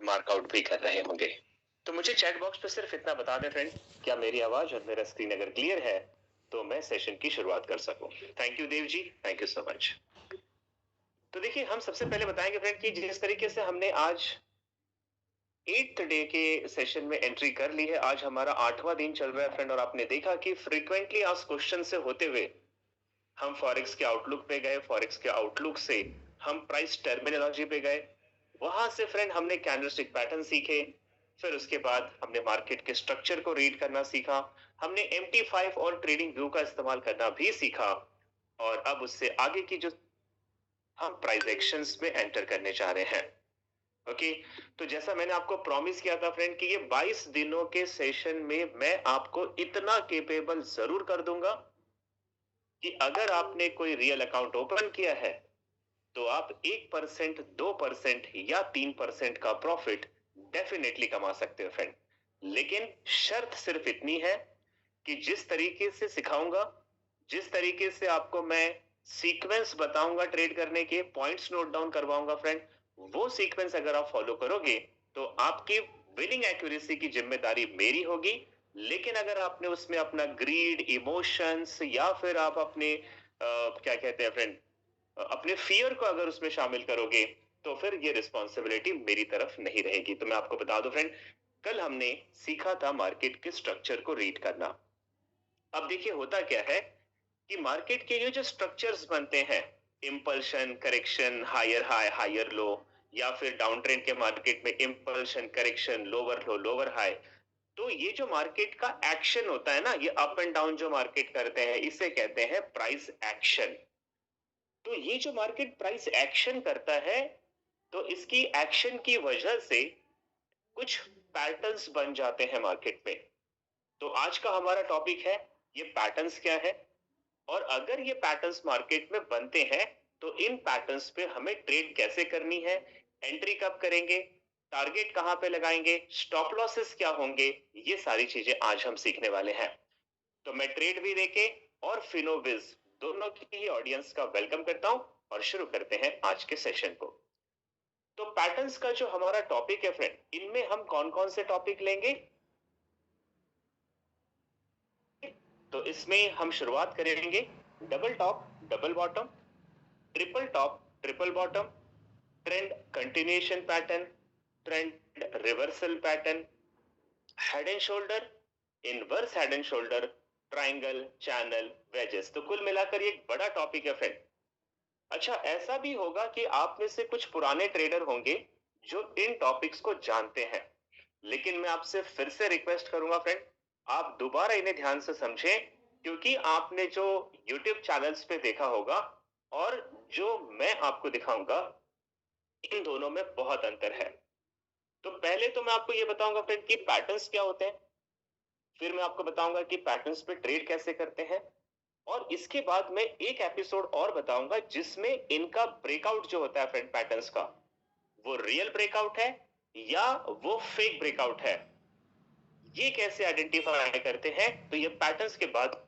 मार्कआउट भी कर रहे होंगे। तो मुझे चैट बॉक्स पे सिर्फ इतना बता दें फ्रेंड, क्या मेरी आवाज और मेरा स्क्रीन अगर क्लियर है तो मैं सेशन की शुरुआत कर सकूं। Thank you Dev ji, thank you so much. तो देखिए, हम सबसे पहले बताएंगे फ्रेंड कि जिस तरीके से हमने आज 8th डे के सेशन में एंट्री कर ली है, आज हमारा 8वां दिन चल रहा है फ्रेंड, और आपने देखा कि फ्रीक्वेंटली आस्क्ड क्वेश्चन से होते हुए हम फॉरेक्स के आउटलुक पे गए, फॉरेक्स के आउटलुक से हम प्राइस टर्मिनोलॉजी पे गए, वहां से फ्रेंड हमने कैंडलस्टिक पैटर्न सीखे, फिर उसके बाद हमने मार्केट के स्ट्रक्चर को रीड करना सीखा, हमने MT5 और ट्रेडिंग व्यू का इस्तेमाल करना भी सीखा, और अब उससे आगे की जो हम प्राइस एक्शंस में एंटर करने जा रहे हैं। ओके, तो जैसा मैंने आपको प्रॉमिस किया था फ्रेंड कि ये 22 दिनों के सेशन में मैं आपको इतना केपेबल जरूर कर दूंगा कि अगर आपने कोई रियल अकाउंट ओपन किया है तो आप 1%, 2% या 3% का प्रॉफिट डेफिनेटली कमा सकते हो फ्रेंड। लेकिन शर्त सिर्फ इतनी है कि जिस तरीके से सिखाऊंगा, जिस तरीके से आपको मैं सीक्वेंस बताऊंगा, ट्रेड करने के पॉइंट्स नोट डाउन करवाऊंगा फ्रेंड, वो सीक्वेंस अगर आप फॉलो करोगे तो आपकी विनिंग एक्यूरेसी की जिम्मेदारी मेरी होगी। लेकिन अगर आपने उसमें अपना ग्रीड, इमोशंस या फिर आप अपने क्या कहते हैं फ्रेंड, अपने फियर को अगर उसमें शामिल करोगे तो फिर ये रिस्पॉन्सिबिलिटी मेरी तरफ नहीं रहेगी। तो मैं आपको बता दूं फ्रेंड, कल हमने सीखा था मार्केट के स्ट्रक्चर को रीड करना। अब देखिए, होता क्या है कि मार्केट के लिए जो स्ट्रक्चर्स बनते हैं, impulsion, correction, higher high, higher low, या फिर डाउन ट्रेंड के मार्केट में impulsion, correction, lower low, lower high, तो ये जो मार्केट का एक्शन होता है ना, ये अप एंड डाउन जो मार्केट करते हैं, इसे कहते हैं प्राइस एक्शन। तो ये जो मार्केट प्राइस एक्शन करता है, तो इसकी एक्शन की वजह से कुछ पैटर्न्स बन जाते हैं मार्केट में। तो आज का हमारा टॉपिक है ये पैटर्न्स क्या है, और अगर ये पैटर्न्स मार्केट में बनते हैं तो इन पैटर्न्स पे हमें ट्रेड कैसे करनी है, एंट्री कब करेंगे, टारगेट कहां पे लगाएंगे, स्टॉप लॉसेस क्या होंगे, ये सारी चीजें आज हम सीखने वाले हैं। तो मैं ट्रेड भी देके और फिनोविज दोनों की ही ऑडियंस का वेलकम करता हूं, और शुरू करते हैं आज के सेशन को। तो पैटर्न्स का जो हमारा टॉपिक है फ्रेंड, इनमें हम कौन कौन से टॉपिक लेंगे, तो इसमें हम शुरुआत करेंगे double top, double bottom, triple top, triple bottom, trend continuation pattern, trend reversal pattern, head and shoulder, inverse head and shoulder, triangle, channel, wages. तो कुल मिलाकर ये एक बड़ा टॉपिक है फ्रेंड। अच्छा, ऐसा भी होगा कि आप में से कुछ पुराने ट्रेडर होंगे जो इन टॉपिक्स को जानते हैं, लेकिन मैं आपसे फिर से रिक्वेस्ट करूंगा फ्रेंड, आप दोबारा इन्हें ध्यान से समझें, क्योंकि आपने जो YouTube चैनल्स पे देखा होगा और जो मैं आपको दिखाऊंगा, इन दोनों में बहुत अंतर है। तो पहले तो मैं आपको ये बताऊंगा फ्रेंड कि पैटर्न्स क्या होते हैं, फिर मैं आपको बताऊंगा कि पैटर्न्स पे ट्रेड कैसे करते हैं, और इसके बाद मैं एक एपिसोड और बताऊंगा जिसमें इनका ब्रेकआउट जो होता है फ्रेंड पैटर्न्स का, वो रियल ब्रेकआउट है या वो फेक ब्रेकआउट है, ये कैसे आइडेंटिफाई करते हैं। तो ये पैटर्न्स के बाद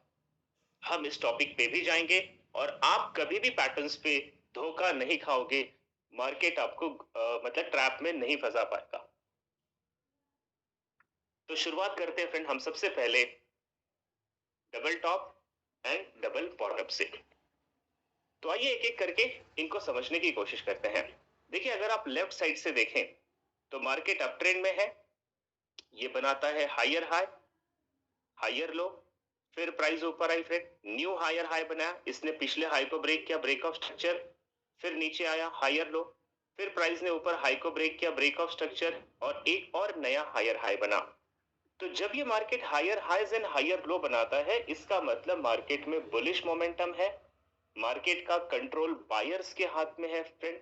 हम इस टॉपिक पे भी जाएंगे, और आप कभी भी पैटर्न्स पे धोखा नहीं खाओगे, मार्केट आपको मतलब ट्रैप में नहीं फंसा पाएगा। तो शुरुआत करते हैं फ्रेंड हम सबसे पहले double top and double bottom से। तो आइए एक एक करके इनको समझने की कोशिश करते हैं। देखिए, अगर आप लेफ्ट साइड से देखें तो मार्केट अप ट्रेंड में है, ये बनाता है हायर हाई, हायर लो, फिर प्राइस ऊपर आई फ्रेंड, न्यू हायर हाई बनाया, इसने पिछले हाई को ब्रेक किया, ब्रेक ऑफ स्ट्रक्चर, फिर नीचे आया हायर लो, फिर प्राइस ने ऊपर हाई को ब्रेक किया, ब्रेक ऑफ स्ट्रक्चर, और एक और नया हायर हाई बना। तो जब ये market higher highs and higher low बनाता है, इसका मतलब मार्केट में बुलिश मोमेंटम है, मार्केट का कंट्रोल बायर्स के हाथ में है फ्रेंड,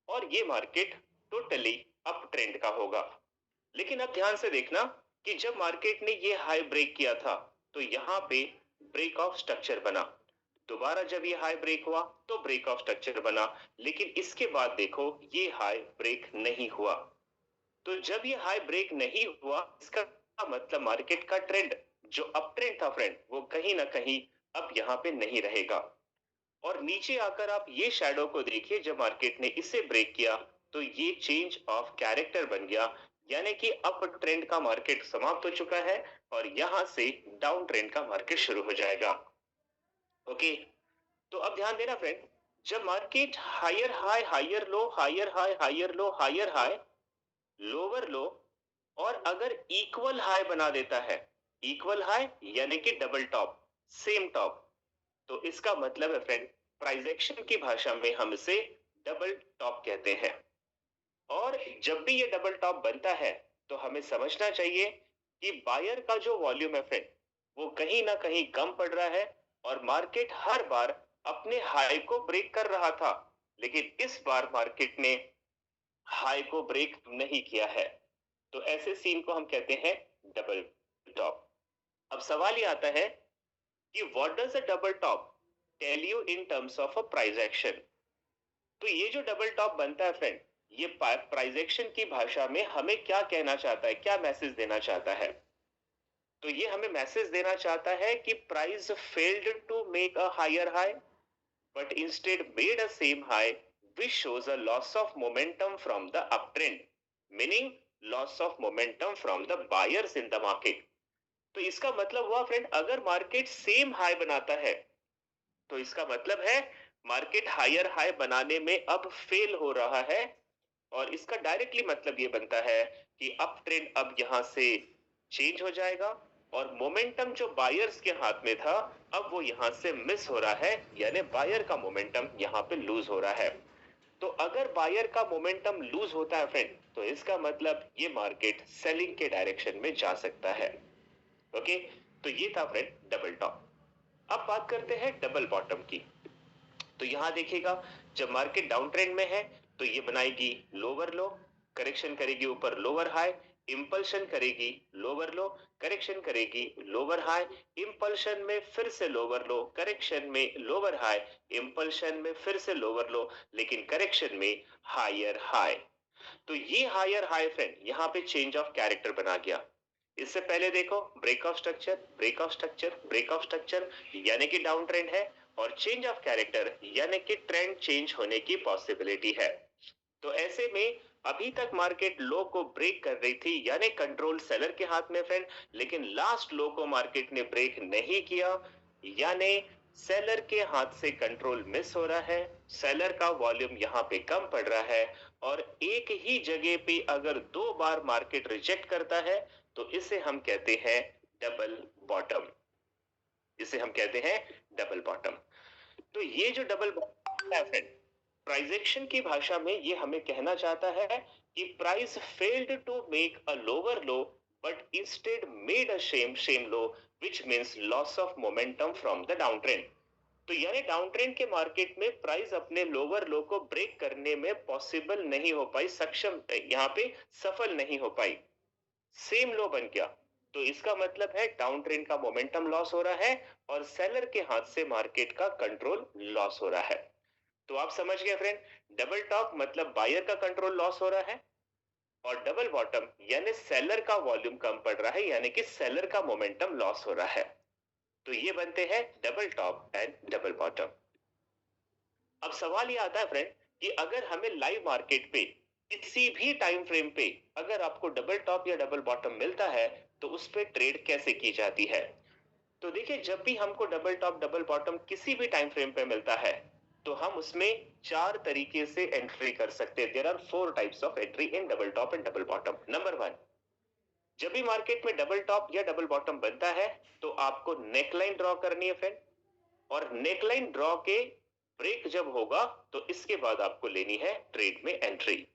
और ये मार्केट टोटली अप ट्रेंड का होगा। लेकिन अब ध्यान से देखना कि जब मार्केट ने ये हाई ब्रेक किया था तो यहाँ पे ब्रेक ऑफ स्ट्रक्चर बना, दोबारा जब ये हाई ब्रेक हुआ तो ब्रेक ऑफ स्ट्रक्चर बना, लेकिन इसके बाद देखो ये हाई ब्रेक नहीं हुआ। तो जब ये हाई ब्रेक नहीं हुआ, इसका मतलब मार्केट का ट्रेंड जो अप ट्रेंड था फ्रेंड, वो कहीं ना कहीं अब यहाँ पे नहीं रहेगा। और नीचे आकर आप ये शैडो को देखिए, जब मार्केट ने इसे ब्रेक किया तो ये चेंज ऑफ कैरेक्टर बन गया, यानी कि अप ट्रेंड का मार्केट समाप्त हो चुका है और यहां से डाउन ट्रेंड का मार्केट शुरू हो जाएगा। ओके, तो अब ध्यान देना फ्रेंड, जब market higher high higher low higher high higher low higher high lower low और अगर इक्वल हाई बना देता है, इक्वल हाई यानी कि डबल टॉप, सेम टॉप, तो इसका मतलब है फ्रेंड, प्राइस एक्शन की भाषा में हम इसे डबल टॉप कहते हैं। और जब भी ये डबल टॉप बनता है तो हमें समझना चाहिए कि बायर का जो वॉल्यूम है फ्रेंड, वो कहीं ना कहीं कम पड़ रहा है और मार्केट हर बार अपने हाई को ब्रेक कर रहा था, लेकिन इस बार मार्केट ने हाई को ब्रेक नहीं किया है। तो ऐसे सीन को हम कहते हैं डबल टॉप। अब सवाल ये आता है कि what does a double top tell you in terms of a price action. तो ये जो डबल टॉप बनता है फ्रेंड, ये प्राइस एक्शन की भाषा में हमें क्या कहना चाहता है, क्या मैसेज देना चाहता है? तो ये हमें मैसेज देना चाहता है कि price failed to make a higher high but instead made a same high, which shows a loss of momentum from the uptrend, meaning loss of momentum from the buyers in the market। तो इसका मतलब हुआ friend, अगर market same high बनाता है तो इसका मतलब है मार्केट हायर हाई बनाने में अब फेल हो रहा है और इसका डायरेक्टली मतलब ये बनता है कि अप ट्रेंड अब यहां से चेंज हो जाएगा और मोमेंटम जो बायर्स के हाथ में था अब वो यहां से मिस हो रहा है, यानी बायर का मोमेंटम यहां पे लूज हो रहा है। तो अगर बायर का मोमेंटम लूज होता है फ्रेंड, तो इसका मतलब ये मार्केट सेलिंग के डायरेक्शन में जा सकता है। ओके, तो ये था फ्रेंड डबल टॉप। अब बात करते हैं डबल बॉटम की। तो यहां देखिएगा, जब मार्केट डाउन ट्रेंड में है तो ये बनाएगी लोअर लो, करेक्शन करेगी ऊपर लोअर हाई, इंपल्शन करेगी लोअर लो, करेक्शन करेगी लोअर हाई, इंपल्शन में फिर से लोअर लो, करेक्शन में लोअर हाई, इंपल्शन में फिर से लोअर लो, लेकिन करेक्शन में हायर हाई। तो ये हायर हाई फ्रेंड यहाँ पे चेंज ऑफ कैरेक्टर बना गया। इससे पहले देखो, break of structure, break of structure, break of structure, यानी कि डाउन ट्रेंड है, और चेंज ऑफ कैरेक्टर यानी कि ट्रेंड चेंज होने की पॉसिबिलिटी है। तो ऐसे में अभी तक मार्केट लो को ब्रेक कर रही थी, यानी कंट्रोल सेलर के हाथ में फ्रेंड, लेकिन लास्ट लो को मार्केट ने ब्रेक नहीं किया, यानी सेलर के हाथ से कंट्रोल मिस हो रहा है, सेलर का वॉल्यूम यहाँ पे कम पड़ रहा है और एक ही जगह पे अगर दो बार मार्केट रिजेक्ट करता है तो इसे हम कहते हैं डबल बॉटम, इसे हम कहते हैं डबल बॉटम। तो ये जो डबल बॉटम है फ्रेंड, प्राइस एक्शन की भाषा में ये हमें कहना चाहता है कि price failed to make a lower low but instead made a same low, which means loss of momentum from the down trend. तो यानी डाउन ट्रेंड के मार्केट में प्राइस अपने लोअर लो को ब्रेक करने में पॉसिबल नहीं हो पाई, सक्षम यहाँ पे सफल नहीं हो पाई, सेम लो बन गया। तो इसका मतलब है डाउन ट्रेंड का मोमेंटम लॉस हो रहा है और सेलर के हाथ से मार्केट का कंट्रोल लॉस हो रहा है। तो आप समझ गए फ्रेंड, डबल टॉप मतलब बायर का कंट्रोल लॉस हो रहा है और डबल बॉटम यानी सेलर का वॉल्यूम कम पड़ रहा है, यानी कि सेलर का मोमेंटम लॉस हो रहा है। तो ये बनते हैं double top and double bottom. अब सवाल ये आता है फ्रेंड कि अगर हमें लाइव मार्केट पे किसी भी टाइम फ्रेम पे अगर आपको डबल टॉप या डबल बॉटम मिलता है तो उस पे ट्रेड कैसे की जाती है? तो देखिए, जब भी हमको डबल टॉप डबल बॉटम किसी भी टाइम फ्रेम पे मिलता है तो हम उसमें चार तरीके से एंट्री कर सकते हैं। There are four types of entry in double top and double bottom. Number one, जब भी मार्केट में डबल टॉप या डबल बॉटम बनता है तो आपको नेकलाइन ड्रॉ करनी है फ्रेंड, और नेकलाइन ड्रॉ के ब्रेक जब होगा तो इसके बाद आपको लेनी है ट्रेड में एंट्री।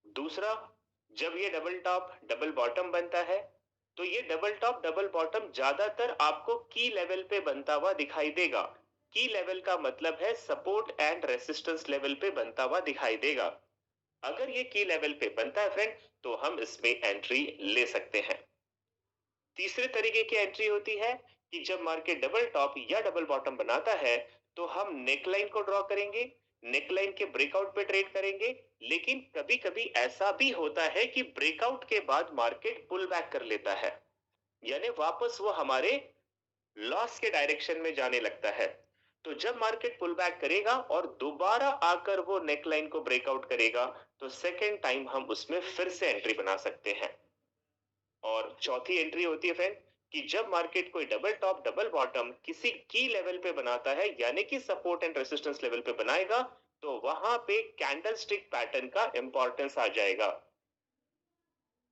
दूसरा, जब ये डबल टॉप डबल बॉटम बनता है तो ये डबल टॉप डबल बॉटम ज्यादातर आपको की लेवल पे बनता हुआ दिखाई देगा। की लेवल का मतलब है सपोर्ट एंड रेसिस्टेंस लेवल पे बनता हुआ दिखाई देगा। अगर ये की लेवल पे बनता है फ्रेंड तो हम इसमें एंट्री ले सकते हैं। तीसरे तरीके की एंट्री होती है कि जब मार्केट डबल टॉप या डबल बॉटम बनाता है तो हम नेकलाइन को ड्रॉ करेंगे, नेकलाइन के ब्रेकआउट पे ट्रेड करेंगे, लेकिन कभी कभी ऐसा भी होता है कि ब्रेकआउट के बाद मार्केट पुल बैक कर लेता है, यानी वापस वो हमारे लॉस के डायरेक्शन में जाने लगता है। तो जब मार्केट पुल बैक करेगा और दोबारा आकर वो नेकलाइन को ब्रेकआउट करेगा, तो सेकेंड टाइम हम उसमें फिर से एंट्री बना सकते हैं। और चौथी एंट्री होती है फ्रेंड कि जब मार्केट कोई डबल टॉप डबल बॉटम किसी की लेवल पे बनाता है, यानी कि सपोर्ट एंड रेसिस्टेंस लेवल पे बनाएगा, तो वहां पे कैंडल स्टिक पैटर्न का इंपॉर्टेंस आ जाएगा।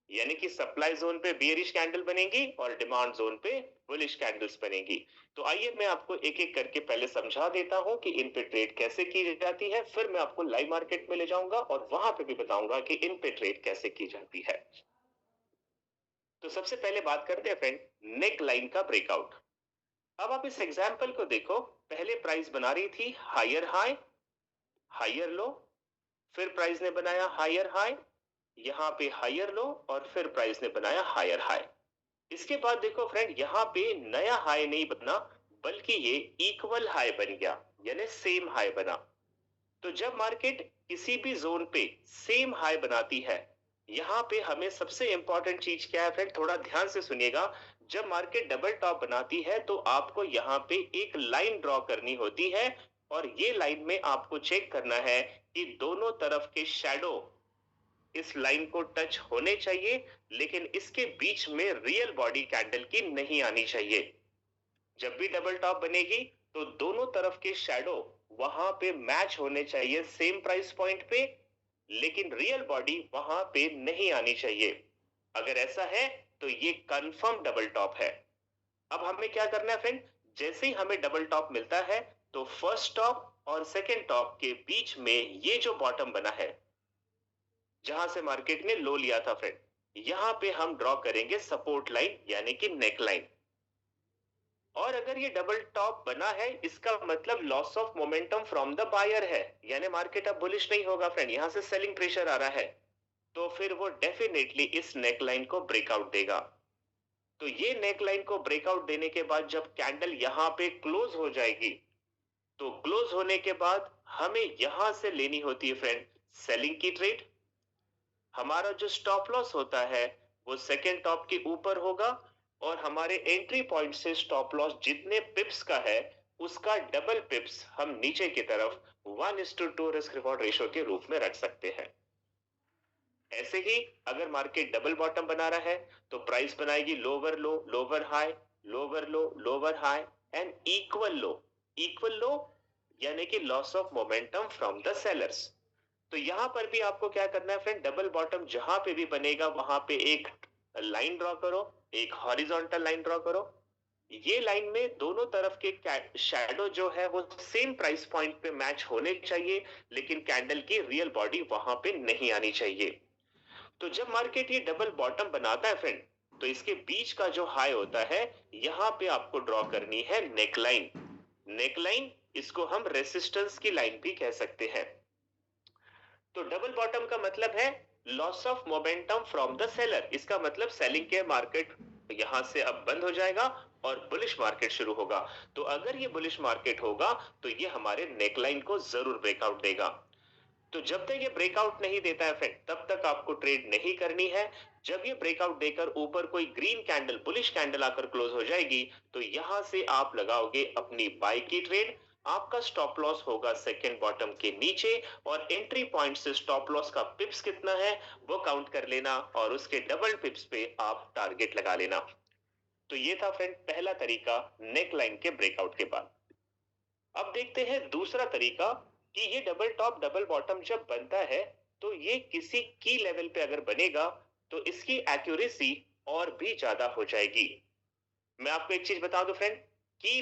यानी कि सप्लाई जोन पे बियरिश कैंडल बनेगी और डिमांड जोन पे बुलिश कैंडल्स बनेगी। तो आइए मैं आपको एक एक करके पहले समझा देता हूं कि इन पे ट्रेड कैसे की जाती है, फिर मैं आपको लाइव मार्केट में ले जाऊंगा और वहां पे भी बताऊंगा कि इन पे ट्रेड कैसे की जाती है। तो सबसे पहले बात करते हैं फ्रेंड नेक लाइन का ब्रेकआउट। अब आप इस एग्जांपल को देखो, पहले प्राइस बना रही थी हायर हाई, हायर लो, फिर प्राइस ने बनाया हायर हाई, यहाँ पे हायर लो और फिर प्राइस ने बनाया हायर हाई। इसके बाद देखो फ्रेंड यहाँ पे नया हाई नहीं बना, बल्कि ये इक्वल हाई बन गया, यानी सेम हाई बना। तो जब मार्केट किसी भी जोन पे सेम हाई बनाती है, यहाँ पे हमें सबसे इंपॉर्टेंट चीज क्या है फ्रेंड, थोड़ा ध्यान से सुनिएगा। जब मार्केट डबल टॉप बनाती है तो आपको यहाँ पे एक लाइन ड्रॉ करनी होती है और ये लाइन में आपको चेक करना है कि दोनों तरफ के शैडो इस लाइन को टच होने चाहिए, लेकिन इसके बीच में रियल बॉडी कैंडल की नहीं आनी चाहिए। जब भी डबल टॉप बनेगी तो दोनों तरफ के शैडो वहां पे मैच होने चाहिए सेम प्राइस पॉइंट पे, लेकिन रियल बॉडी वहां पे नहीं आनी चाहिए। अगर ऐसा है तो ये कंफर्म डबल टॉप है। अब हमें क्या करना है फ्रेंड, जैसे ही हमें डबल टॉप मिलता है तो फर्स्ट टॉप और सेकेंड टॉप के बीच में ये जो बॉटम बना है, जहां से मार्केट ने लो लिया था फ्रेंड, यहां पे हम ड्रॉ करेंगे सपोर्ट लाइन यानी कि नेक लाइन। और अगर ये डबल टॉप बना है, इसका मतलब loss of momentum from the buyer है, यानी मार्केट अब बुलिश नहीं होगा फ्रेंड, यहां से सेलिंग प्रेशर आ रहा है, तो फिर वो डेफिनेटली इस नेकलाइन को ब्रेकआउट देगा। तो ये नेकलाइन को ब्रेकआउट देने के बाद जब कैंडल यहां पे क्लोज हो जाएगी, तो क्लोज होने के बाद हमें यहां से लेनी होती है फ्रेंड सेलिंग की ट्रेड। हमारा जो स्टॉप लॉस होता है वो सेकेंड टॉप के ऊपर होगा और हमारे एंट्री पॉइंट से स्टॉप लॉस जितने पिप्स का है उसका डबल पिप्स हम नीचे की तरफ 1:2 रिस्क रिवॉर्ड रेशियो के रूप में रख सकते हैं। ऐसे ही अगर मार्केट डबल बॉटम बना रहा है तो प्राइस बनाएगी lower low, lower high, lower low, lower high and equal low. Equal low यानी कि loss of momentum from the sellers. तो यहां पर भी आपको क्या करना है फ्रेंड, डबल बॉटम जहां पे भी बनेगा वहां पे एक लाइन ड्रॉ करो, एक हॉरिजॉन्टल लाइन ड्रॉ करो। ये लाइन में दोनों तरफ के शैडो जो है वो सेम प्राइस पॉइंट पे मैच होने चाहिए, लेकिन कैंडल की रियल बॉडी वहां पे नहीं आनी चाहिए। तो जब मार्केट ये डबल बॉटम बनाता है फ्रेंड, तो इसके बीच का जो हाई होता है यहां पे आपको ड्रॉ करनी है नेकलाइन। नेकलाइन, इसको हम रेसिस्टेंस की लाइन भी कह सकते हैं। तो डबल बॉटम का मतलब है loss of momentum from the seller. इसका मतलब सेलिंग के मार्केट यहां से अब बंद हो जाएगा और बुलिश मार्केट शुरू होगा। तो अगर ये बुलिश मार्केट होगा तो ये हमारे नेकलाइन को जरूर ब्रेकआउट देगा। तो जब तक ये ब्रेकआउट नहीं देता है फ्रेंड, तब तक आपको ट्रेड नहीं करनी है। जब ये ब्रेकआउट देकर ऊपर कोई ग्रीन कैंडल, बुलिश कैंडल आकर क्लोज हो जाएगी, तो यहां से आप लगाओगे अपनी बाय की ट्रेड। आपका स्टॉप लॉस होगा सेकेंड बॉटम के नीचे और एंट्री पॉइंट से स्टॉप लॉस का पिप्स कितना है वो काउंट कर लेना और उसके डबल पिप्स पे आप टारगेट लगा लेना। तो ये था फ्रेंड पहला तरीका नेक लाइन के ब्रेकआउट के बाद। अब देखते हैं दूसरा तरीका कि ये डबल टॉप डबल बॉटम जब बनता है तो ये किसी की लेवल पे अगर बनेगा तो इसकी एक्यूरेसी और भी ज्यादा हो जाएगी। मैं आपको एक चीज बता दूं फ्रेंड, की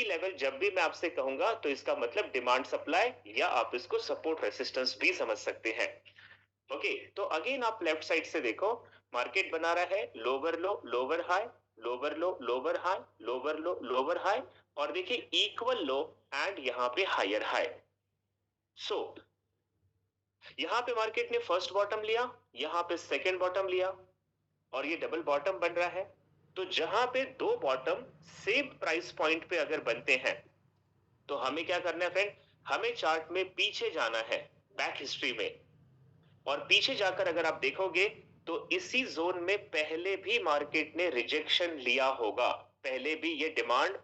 लेवल जब भी मैं आपसे कहूंगा तो इसका मतलब डिमांड सप्लाई, या आप इसको सपोर्ट रेसिस्टेंस भी समझ सकते हैं। ओके, तो अगेन आप लेफ्ट साइड से देखो, मार्केट बना रहा है lower low, lower high, lower low, lower high, lower low, lower high, और देखिए इक्वल लो एंड यहाँ पे हायर हाई। सो यहाँ पे मार्केट ने फर्स्ट बॉटम लिया, यहाँ पे सेकेंड बॉटम लिया और ये डबल बॉटम बन रहा है। तो जहां पे दो बॉटम सेम प्राइस पॉइंट पे अगर बनते हैं तो हमें क्या करना है फ्रेंड, हमें चार्ट में पीछे जाना है, बैक हिस्ट्री में, और पीछे जाकर अगर आप देखोगे तो इसी जोन में पहले भी मार्केट ने रिजेक्शन लिया होगा, पहले भी ये डिमांड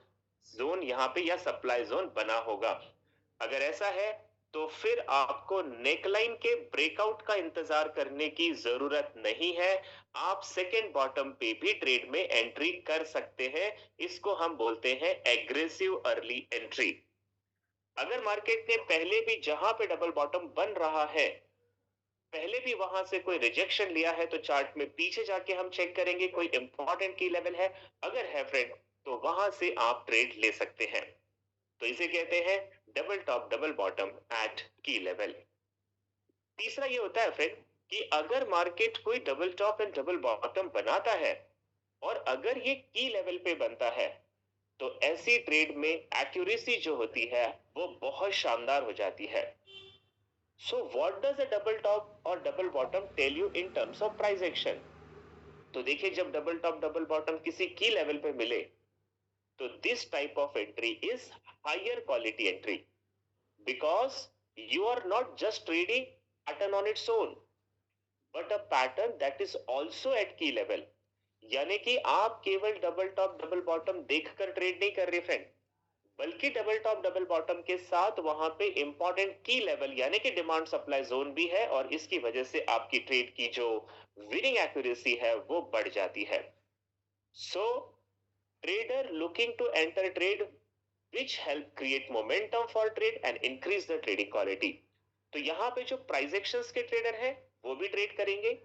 जोन यहाँ पे या सप्लाई जोन बना होगा। अगर ऐसा है तो फिर आपको नेकलाइन के ब्रेकआउट का इंतजार करने की जरूरत नहीं है, आप सेकेंड बॉटम पे भी ट्रेड में एंट्री कर सकते हैं। इसको हम बोलते हैं एग्रेसिव अर्ली एंट्री। अगर मार्केट ने पहले भी जहां पे डबल बॉटम बन रहा है पहले भी वहां से कोई रिजेक्शन लिया है तो चार्ट में पीछे जाके हम चेक करेंगे कोई इंपॉर्टेंट की लेवल है, अगर है फ्रेंड तो वहां से आप ट्रेड ले सकते हैं। तो इसे कहते हैं double top double bottom at key level. तीसरा ये होता है फ्रेंड कि अगर मार्केट कोई double top and double bottom बनाता है और अगर ये की लेवल पे बनता है तो ऐसी ट्रेड में एक्यूरेसी जो होती है वो बहुत शानदार हो जाती है। So what does a double top or double bottom tell you in terms of price action? तो देखिए जब डबल टॉप डबल बॉटम किसी की लेवल पे मिले तो this type of entry is higher quality entry because you are not just trading pattern on its own but a pattern that is also at key level. यानी कि आप केवल double top double bottom देखकर trade नहीं कर रहे friend, बल्कि double top double bottom के साथ वहां पे इंपॉर्टेंट की लेवल यानी कि डिमांड सप्लाई जोन भी है और इसकी वजह से आपकी ट्रेड की जो विनिंग एक्यूरेसी है वो बढ़ जाती है। So trader looking to enter trade which help create momentum for trade and increase the trading quality. तो यहाँ पे जो प्राइस एक्शंस के ट्रेडर है वो भी ट्रेड करेंगे,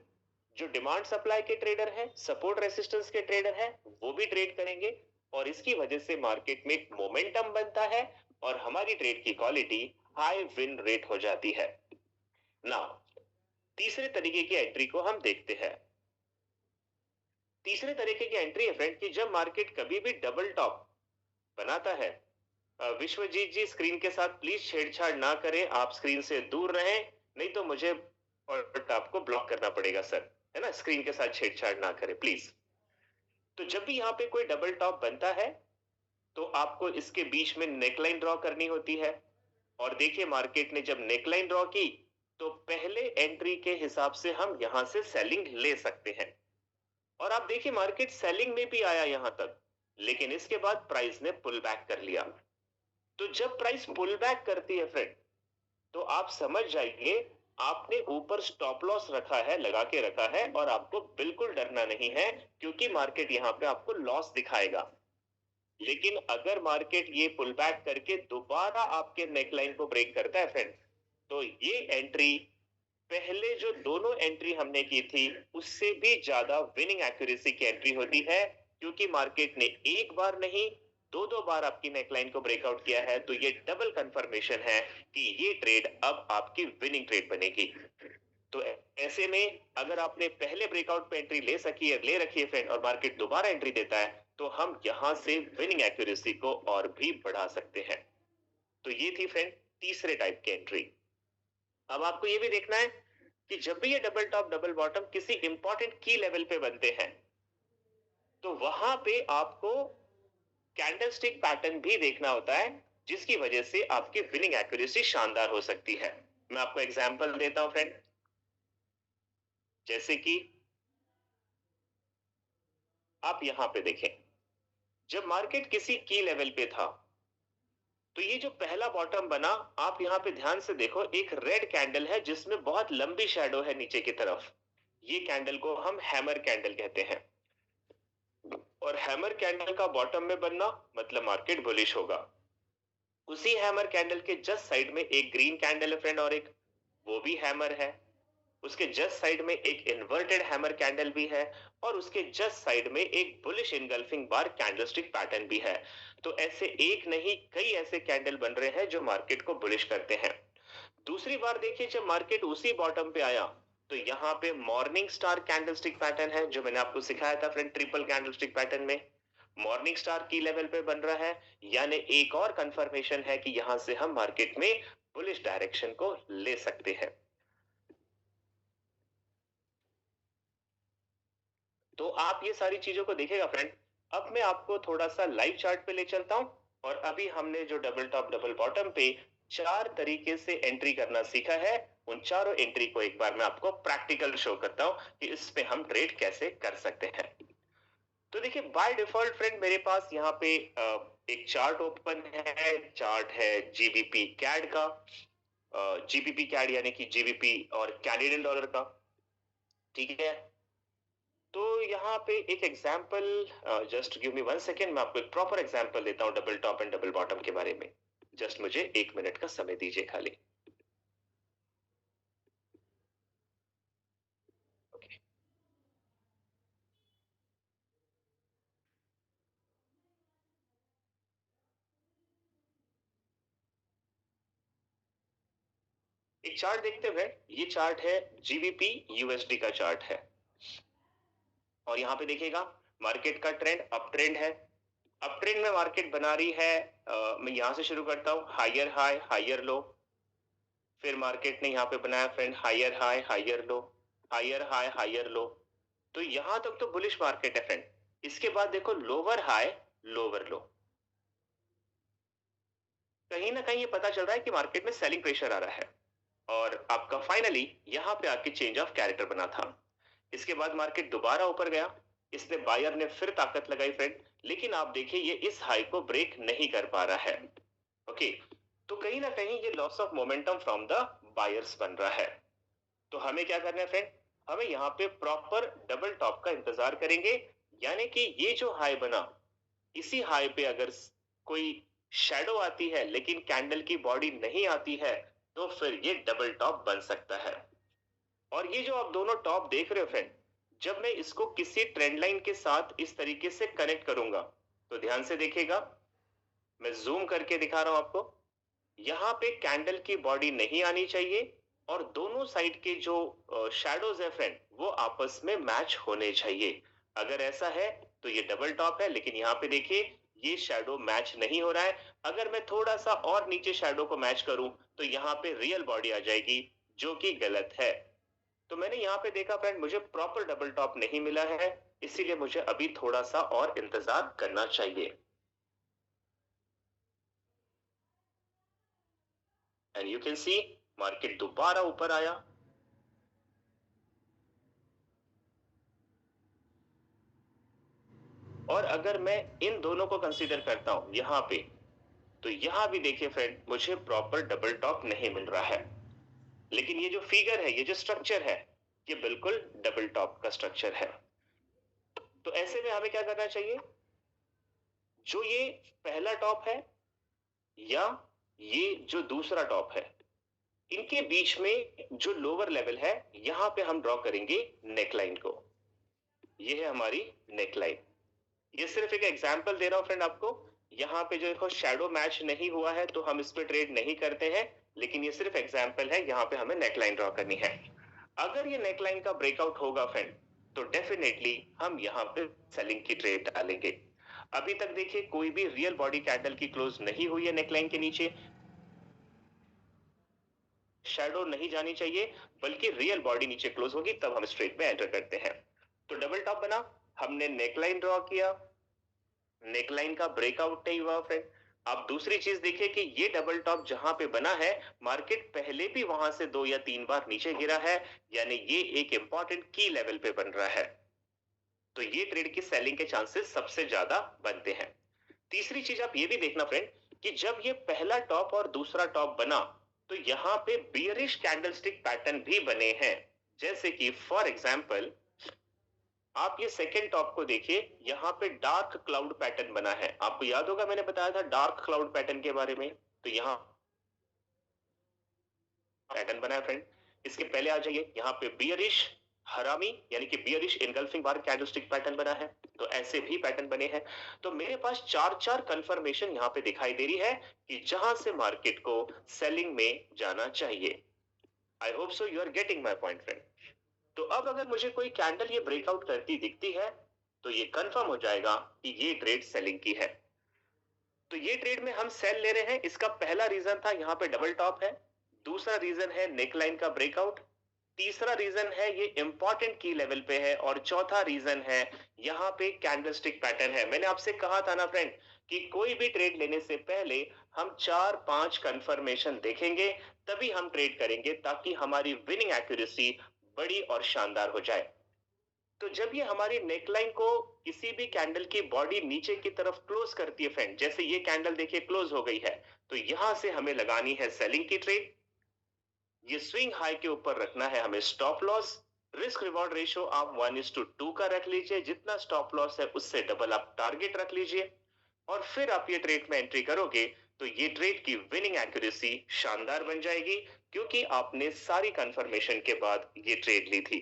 जो डिमांड सप्लाई के ट्रेडर है सपोर्ट रेसिस्टेंस के ट्रेडर है वो भी ट्रेड करेंगे और इसकी वजह से मार्केट में एक मोमेंटम बनता है और हमारी ट्रेड की क्वालिटी हाई विन रेट हो जाती है। नाउ तीसरे तरीके की एंट्री को हम देखते हैं। तीसरे तरीके की एंट्री है फ्रेंड कि जब मार्केट कभी भी डबल टॉप बनाता है, विश्वजीत जी स्क्रीन के साथ प्लीज छेड़छाड़ ना करें, आप स्क्रीन से दूर रहें नहीं तो मुझे और आपको ब्लॉक करना पड़ेगा सर, है ना, स्क्रीन के साथ छेड़छाड़ ना करें प्लीज। तो जब भी यहाँ पे कोई डबल टॉप बनता है तो आपको इसके बीच में नेकलाइन ड्रॉ करनी होती है और देखिए मार्केट ने जब नेकलाइन ड्रॉ की तो पहले एंट्री के हिसाब से हम यहां से सेलिंग ले सकते हैं और आप देखिए मार्केट सेलिंग में भी आया यहां तक, लेकिन इसके बाद प्राइस ने पुल बैक कर लिया। तो जब प्राइस पुल बैक करती है फ्रेंड तो आप समझ जाइए आपने ऊपर स्टॉप लॉस रखा है, लगा के रखा है और आपको बिल्कुल डरना नहीं है क्योंकि मार्केट यहां पे आपको लॉस दिखाएगा। लेकिन अगर मार्केट ये पुल बैक करके दोबारा आपके नेकलाइन को ब्रेक करता है फ्रेंड तो ये एंट्री पहले जो दोनों एंट्री हमने की थी उससे भी ज्यादा विनिंग एक्यूरेसी की एंट्री होती है क्योंकि मार्केट ने एक बार नहीं दो दो बार आपकी नेकलाइन को ब्रेकआउट किया है तो ये डबल कंफर्मेशन है कि ये ट्रेड अब आपकी विनिंग ट्रेड बनेगी। तो ऐसे में अगर आपने पहले ब्रेकआउट पे एंट्री ले रखी है फ्रेंड और मार्केट दोबारा एंट्री देता है तो हम यहां से विनिंग एक्यूरेसी को और भी बढ़ा सकते हैं। तो ये थी फ्रेंड तीसरे टाइप की एंट्री। अब आपको ये भी देखना है कि जब भी ये डबल टॉप डबल बॉटम किसी इंपॉर्टेंट की लेवल पे बनते हैं तो वहां पे आपको कैंडलस्टिक पैटर्न भी देखना होता है जिसकी वजह से आपकी विनिंग एक्यूरेसी शानदार हो सकती है। मैं आपको एग्जांपल देता हूं फ्रेंड, जैसे कि आप यहां पे देखें जब मार्केट किसी की लेवल पे था तो ये जो पहला बॉटम बना आप यहां पे ध्यान से देखो एक रेड कैंडल है जिसमें बहुत लंबी शैडो है नीचे की तरफ, ये कैंडल को हम हैमर कैंडल कहते हैं और हैमर कैंडल का बॉटम में बनना मतलब मार्केट बुलिश होगा। उसी हैमर कैंडल के जस्ट साइड में एक ग्रीन कैंडल है फ्रेंड और एक वो भी हैमर है, उसके जस्ट साइड में एक इन्वर्टेड हैमर कैंडल भी है और उसके जस्ट साइड में एक बुलिश इनगल्फिंग बार कैंडलस्टिक पैटर्न भी है। तो ऐसे एक नहीं कई ऐसे कैंडल बन रहे हैं जो मार्केट को बुलिश करते हैं। दूसरी बार देखिए जब मार्केट उसी बॉटम पे आया तो यहाँ पे मॉर्निंग स्टार कैंडलस्टिक पैटर्न है जो मैंने आपको सिखाया था फ्रेंड ट्रिपल कैंडलस्टिक पैटर्न में, मॉर्निंग स्टार की लेवल पे बन रहा है यानी एक और कंफर्मेशन है कि यहां से हम मार्केट में बुलिश डायरेक्शन को ले सकते हैं। तो आप ये सारी चीजों को देखेगा फ्रेंड। अब मैं आपको थोड़ा सा लाइव चार्ट पे ले चलता हूं और अभी हमने जो डबल टॉप डबल बॉटम पे चार तरीके से एंट्री करना सीखा है उन चारों एंट्री को एक बार मैं आपको प्रैक्टिकल शो करता हूं कि इस पे हम ट्रेड कैसे कर सकते हैं। तो देखिए बाय डिफॉल्ट फ्रेंड मेरे पास यहाँ पे एक चार्ट ओपन है, चार्ट है जीबीपी कैड का, जीबीपी कैड यानी कि जीबीपी और कैनेडियन डॉलर का, ठीक है। तो यहाँ पे एक example, just give me 1 second, मैं आपको एक प्रॉपर एग्जांपल देता हूँ double top and double bottom के बारे में। जस्ट मुझे 1 मिनट का समय दीजिए खाली। ओके, एक चार्ट देखते हुए, ये चार्ट है जीबीपी यूएसडी का चार्ट है, और यहाँ पे देखिएगा मार्केट का ट्रेंड अप ट्रेंड है। अप ट्रेंड में मार्केट बना रही है, मैं यहां से शुरू करता हूं, हायर हाई हायर लो, फिर मार्केट ने यहाँ पे बनाया friend higher high higher low, higher high higher low. तो यहां तक तो बुलिश मार्केट है फ्रेंड। इसके बाद देखो लोअर हाई लोअर लो, कहीं ना कहीं ये पता चल रहा है कि मार्केट में सेलिंग प्रेशर आ रहा है, और आपका फाइनली यहाँ पे आके चेंज ऑफ कैरेक्टर बना था। इसके बाद मार्केट दोबारा ऊपर गया, इसने बायर ने फिर ताकत लगाई फ्रेंड, लेकिन आप देखिए ये इस हाई को ब्रेक नहीं कर पा रहा है। ओके, तो कहीं ना कहीं ये loss of momentum from the buyers बन रहा है। तो हमें क्या करना है फ्रेंड, हमें यहाँ पे प्रॉपर डबल टॉप का इंतजार करेंगे, यानी कि ये जो हाई बना, इसी हाई पे अगर कोई शैडो आती है लेकिन कैंडल की बॉडी नहीं आती है, तो फिर ये डबल टॉप बन सकता है। और ये जो आप दोनों टॉप देख रहे हो फ्रेंड, जब मैं इसको किसी ट्रेंड लाइन के साथ इस तरीके से कनेक्ट करूंगा, तो ध्यान से देखिएगा, मैं जूम करके दिखा रहा हूं आपको। यहाँ पे कैंडल की बॉडी नहीं आनी चाहिए, और दोनों साइड के जो शैडोज है फ्रेंड, वो आपस में मैच होने चाहिए। अगर ऐसा है तो ये डबल टॉप है, लेकिन यहाँ पे देखिए ये शैडो मैच नहीं हो रहा है। अगर मैं थोड़ा सा और नीचे शैडो को मैच करूं, तो यहाँ पे रियल बॉडी आ जाएगी, जो कि गलत है। तो मैंने यहाँ पे देखा फ्रेंड, मुझे प्रॉपर डबल टॉप नहीं मिला है, इसीलिए मुझे अभी थोड़ा सा और इंतजार करना चाहिए। And you can C market दोबारा ऊपर आया, और अगर मैं इन दोनों को कंसीडर करता हूं यहाँ पे, तो यहाँ भी देखिए फ्रेंड मुझे प्रॉपर डबल टॉप नहीं मिल रहा है, लेकिन ये जो फिगर है, ये जो स्ट्रक्चर है, ये बिल्कुल डबल टॉप का स्ट्रक्चर है। तो ऐसे में हमें क्या करना चाहिए, जो ये पहला टॉप है या ये जो दूसरा टॉप है, इनके बीच में जो लोअर लेवल है, यहां पे हम ड्रॉ करेंगे नेकलाइन को। ये है हमारी नेकलाइन। ये सिर्फ एक एग्जांपल दे रहा हूं फ्रेंड आपको। यहाँ पे जो देखो शैडो मैच नहीं हुआ है, तो हम इस पे ट्रेड नहीं करते हैं, लेकिन ये सिर्फ एग्जांपल है, यहाँ पे हमें नेकलाइन ड्रॉ करनी है। अगर ये नेकलाइन का ब्रेकआउट होगा फ्रेंड, तो डेफिनेटली हम यहाँ पे सेलिंग की ट्रेड डालेंगे। अभी तक देखिए कोई भी रियल बॉडी कैंडल की क्लोज नहीं हुई है नेकलाइन के नीचे, शैडो नहीं जानी चाहिए, बल्कि रियल बॉडी नीचे क्लोज होगी, तब हम स्ट्रेट में एंटर करते हैं। तो डबल टॉप बना, हमने नेकलाइन ड्रॉ किया, नेकलाइन का ब्रेकआउट नहीं हुआ फ्रेंड। आप दूसरी चीज देखिए कि ये डबल टॉप जहां पे बना है, मार्केट पहले भी वहां से 2 या 3 बार नीचे गिरा है, यानी ये एक इंपॉर्टेंट की लेवल पे बन रहा है। तो ये ट्रेड की सेलिंग के चांसेस सबसे ज्यादा बनते हैं। तीसरी चीज आप ये भी देखना फ्रेंड, कि जब ये पहला टॉप और दूसरा टॉप बना, तो यहाँ पे बियरिश कैंडलस्टिक पैटर्न भी बने हैं। जैसे कि फॉर एग्जांपल आप ये सेकेंड टॉप को देखिए, यहाँ पे डार्क क्लाउड पैटर्न बना है। आपको याद होगा मैंने बताया था डार्क क्लाउड पैटर्न के बारे में। तो यहाँ पैटर्न बना है फ्रेंड। इसके पहले आ जाइए, यहाँ पे बियरिश हरामी यानी कि बियरिश इनगल्फिंग बार कैंडलस्टिक पैटर्न बना है। तो ऐसे भी पैटर्न बने हैं। तो मेरे पास चार चार कंफर्मेशन यहाँ पे दिखाई दे रही है कि जहां से मार्केट को सेलिंग में जाना चाहिए। I hope so you are getting my point friend. तो अब अगर मुझे कोई कैंडल ये ब्रेकआउट करती दिखती है, तो ये कंफर्म हो जाएगा कि ये ट्रेड सेलिंग की है। तो ये ट्रेड में हम सेल ले रहे हैं, इसका पहला रीजन था यहाँ पे डबल टॉप है, दूसरा रीजन है नेकलाइन का ब्रेकआउट, तीसरा रीजन है ये इंपॉर्टेंट की लेवल पे है, और चौथा रीजन है यहाँ पे कैंडलस्टिक पैटर्न है। मैंने आपसे कहा था ना फ्रेंड कि कोई भी ट्रेड लेने से पहले हम 4-5 कंफर्मेशन देखेंगे, तभी हम ट्रेड करेंगे, ताकि हमारी विनिंग एक्यूरेसी बड़ी और शानदार हो जाए। तो जब ये हमारी नेकलाइन को किसी भी कैंडल की बॉडी नीचे की तरफ क्लोज करती है फ्रेंड, जैसे ये कैंडल देखिए क्लोज हो गई है, तो यहां से हमें लगानी है सेलिंग की ट्रेड। ये स्विंग हाई के ऊपर रखना है हमें stop loss. Risk reward ratio आप 1:2 का रख लीजिए, जितना स्टॉप लॉस है उससे डबल आप टारगेट रख लीजिए, और फिर आप ये ट्रेड में एंट्री करोगे तो ये ट्रेड की विनिंग एक्यूरेसी शानदार बन जाएगी, क्योंकि आपने सारी कंफर्मेशन के बाद ये ट्रेड ली थी।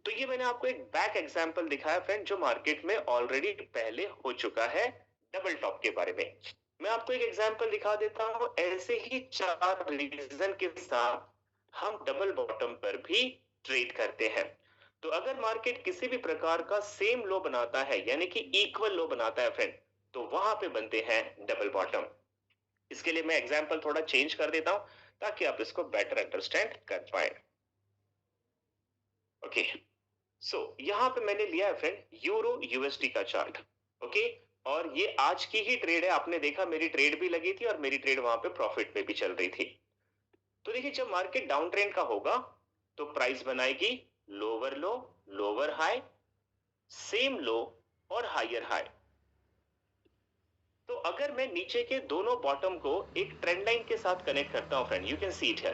तो ये मैंने आपको एक बैक एग्जांपल दिखाया फ्रेंड, जो मार्केट में ऑलरेडी पहले हो चुका है डबल टॉप के बारे में। मैं आपको एक एग्जांपल दिखा देता हूं, ऐसे ही 4 रीजन के साथ हम डबल बॉटम पर भी ट्रेड करते हैं। तो अगर मार्केट किसी भी प्रकार का सेम लो बनाता है, यानी कि इक्वल लो बनाता है फ्रेंड, तो वहां पे बनते हैं डबल बॉटम। इसके लिए मैं एग्जांपल थोड़ा चेंज कर देता हूं ताकि आप इसको बेटर अंडरस्टैंड कर पाए। ओके, सो यहाँ पे मैंने लिया है फ्रेंड यूरो यूएसडी का चार्ट। ओके, और ये आज की ही ट्रेड है, आपने देखा मेरी ट्रेड भी लगी थी और मेरी ट्रेड वहां पे प्रॉफिट में भी चल रही थी। तो देखिए, जब मार्केट डाउन ट्रेंड का होगा तो प्राइस बनाएगी lower low, lower high, same low और हायर हाई। तो अगर मैं नीचे के दोनों बॉटम को एक ट्रेंड लाइन के साथ कनेक्ट करता हूं friend, you can see it here,